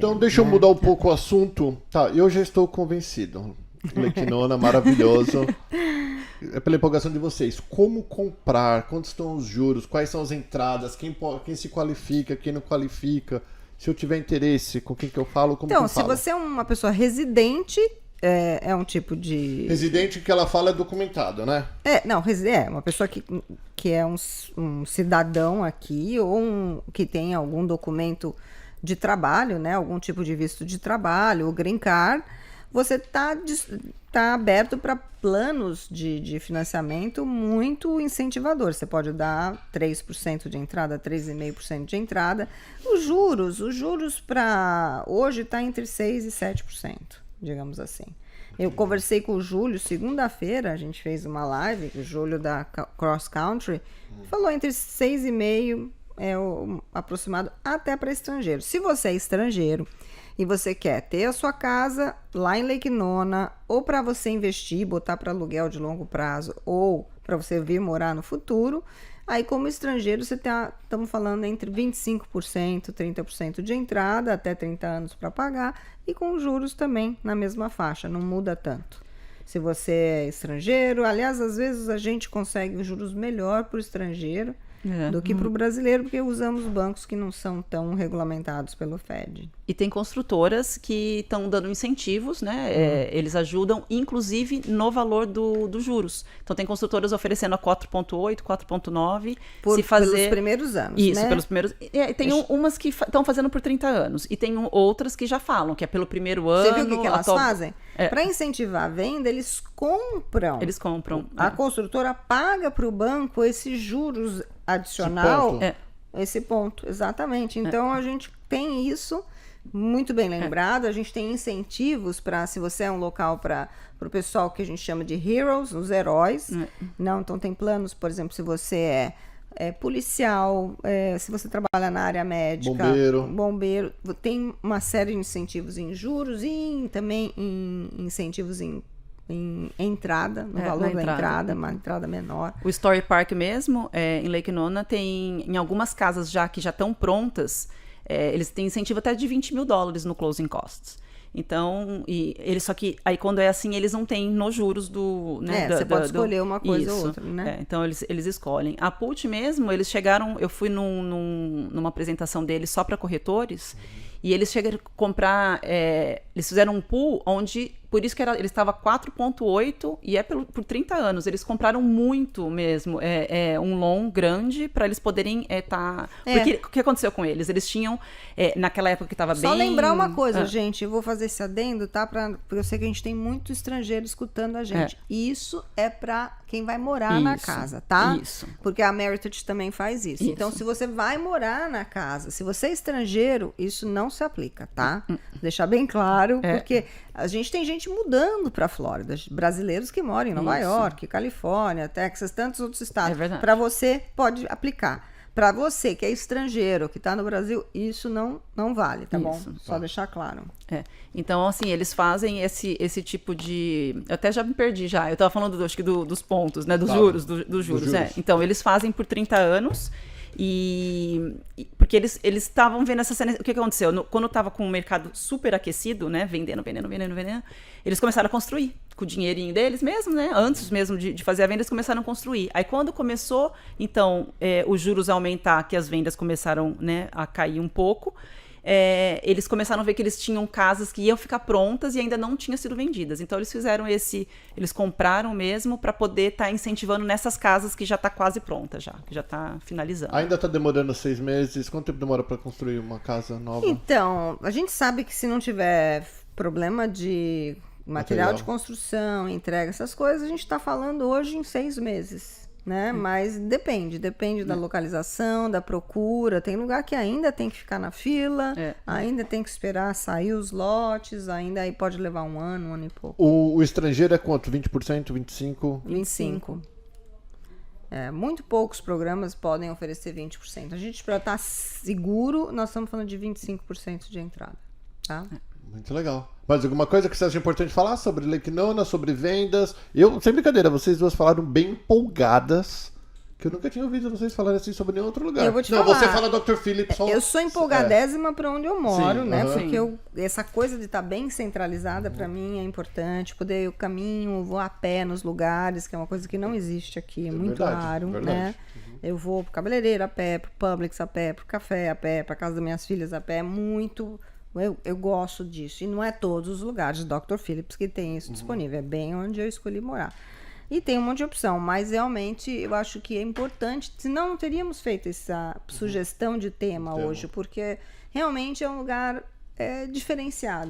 Então deixa eu mudar um pouco o assunto. Tá, eu já estou convencido. Lake Nona, maravilhoso. É pela empolgação de vocês. Como comprar? Quantos estão os juros? Quais são as entradas? Quem se qualifica? Quem não qualifica? Se eu tiver interesse, com quem que eu falo? Como Então, que eu se falo? você é uma pessoa residente, é um tipo de... Residente que ela fala é documentado, né? Não, uma pessoa que é um cidadão aqui ou que tem algum documento de trabalho, né? Algum tipo de visto de trabalho, o green card, você tá aberto para planos de financiamento muito incentivador. Você pode dar 3% de entrada, 3,5% de entrada. Os juros para hoje está entre 6% e 7%, digamos assim. Eu conversei com o Júlio, segunda-feira, a gente fez uma live, o Júlio da Cross Country, falou entre 6,5% o aproximado até para estrangeiro. Se você é estrangeiro e você quer ter a sua casa lá em Lake Nona, ou para você investir, botar para aluguel de longo prazo, ou para você vir morar no futuro, aí como estrangeiro estamos falando entre 25%, 30% de entrada, até 30 anos para pagar, e com juros também na mesma faixa, não muda tanto. Se você é estrangeiro, aliás, às vezes a gente consegue juros melhor para o estrangeiro do que para o brasileiro, porque usamos bancos que não são tão regulamentados pelo Fed. E tem construtoras que estão dando incentivos, né? Eles ajudam, inclusive, no valor dos juros. Então, tem construtoras oferecendo a 4,8%, 4,9%. Pelos primeiros anos, isso, né? Pelos primeiros... Tem umas que estão fazendo por 30 anos. E tem outras que já falam, que é pelo primeiro ano... Você viu o que elas fazem? Para incentivar a venda, eles compram. A construtora paga para o banco esses juros adicional. Esse ponto, exatamente. Então, a gente tem isso muito bem lembrado. A gente tem incentivos para, se você é um local para o pessoal que a gente chama de heroes, os heróis. Não, então tem planos, por exemplo, se você é policial, se você trabalha na área médica, bombeiro, tem uma série de incentivos em juros e também em incentivos em entrada, no valor da entrada, uma entrada menor. O Story Park mesmo, em Lake Nona, tem em algumas casas que já estão prontas, eles têm incentivo até de $20 mil no closing costs. Então, só que aí quando é assim, eles não têm nos juros do... Né, você pode escolher uma coisa ou outra, né? Então, eles escolhem. A Pult mesmo, eles chegaram... Eu fui numa apresentação deles só para corretores, e eles chegaram a comprar... eles fizeram um pool onde... Por isso que ele estava 4,8 e por 30 anos. Eles compraram muito mesmo. Um loan grande para eles poderem estar... Porque o que aconteceu com eles? Eles tinham, naquela época que estava bem... Só lembrar uma coisa, gente. Eu vou fazer esse adendo, tá? Porque eu sei que a gente tem muito estrangeiro escutando a gente. Isso é para quem vai morar na casa, tá? Isso. Porque a Meritage também faz isso. Então, se você vai morar na casa, se você é estrangeiro, isso não se aplica, tá? Deixar bem claro, porque a gente tem gente mudando para a Flórida, brasileiros que moram em Nova York, Califórnia, Texas, tantos outros estados. Para você, pode aplicar. Para você que é estrangeiro, que está no Brasil, isso não vale, tá bom? Só deixar claro. Então, assim, eles fazem esse tipo de... Eu até já me perdi já. Eu estava falando, acho que dos pontos, né? Dos juros. Então, eles fazem por 30 anos... porque eles estavam vendo essa cena. O que aconteceu? Quando estava com o mercado super aquecido, né? Vendendo, eles começaram a construir com o dinheirinho deles mesmo, né? Antes mesmo de fazer a venda, eles começaram a construir. Aí quando começou, então, os juros a aumentar, que as vendas começaram, né, a cair um pouco, eles começaram a ver que eles tinham casas que iam ficar prontas e ainda não tinham sido vendidas. Então eles fizeram eles compraram mesmo para poder estar incentivando nessas casas que já está quase pronta que já está finalizando. Ainda está demorando 6 meses? Quanto tempo demora para construir uma casa nova? Então, a gente sabe que se não tiver problema de material de construção, entrega, essas coisas, a gente está falando hoje em 6 meses. Né? Mas depende da localização, da procura. Tem lugar que ainda tem que ficar na fila, ainda tem que esperar sair os lotes, ainda aí pode levar um ano e pouco. O estrangeiro é quanto? 20%, 25%? 25%. Muito poucos programas podem oferecer 20%. A gente, para estar seguro, nós estamos falando de 25% de entrada. Tá? Muito legal. Mais alguma coisa que você acha importante falar sobre Lake Nona, sobre vendas? Sem brincadeira, vocês duas falaram bem empolgadas. Que eu nunca tinha ouvido vocês falarem assim sobre nenhum outro lugar. Eu vou te Não, falar. você fala Dr. Phillips só... Eu sou empolgadésima para onde eu moro, Sim, né? aham. Porque essa coisa de estar bem centralizada para mim é importante. Poder eu caminho, vou a pé nos lugares, que é uma coisa que não existe aqui, é muito verdade, raro, verdade. né? Eu vou pro cabeleireiro a pé, pro Publix a pé, pro café a pé, pra casa das minhas filhas a pé, é muito... Eu gosto disso. E não é todos os lugares Dr. Phillips que tem isso disponível. É bem onde eu escolhi morar. E tem um monte de opção, mas realmente eu acho que é importante, senão não teríamos feito essa sugestão de tema hoje, porque realmente é um lugar diferenciado.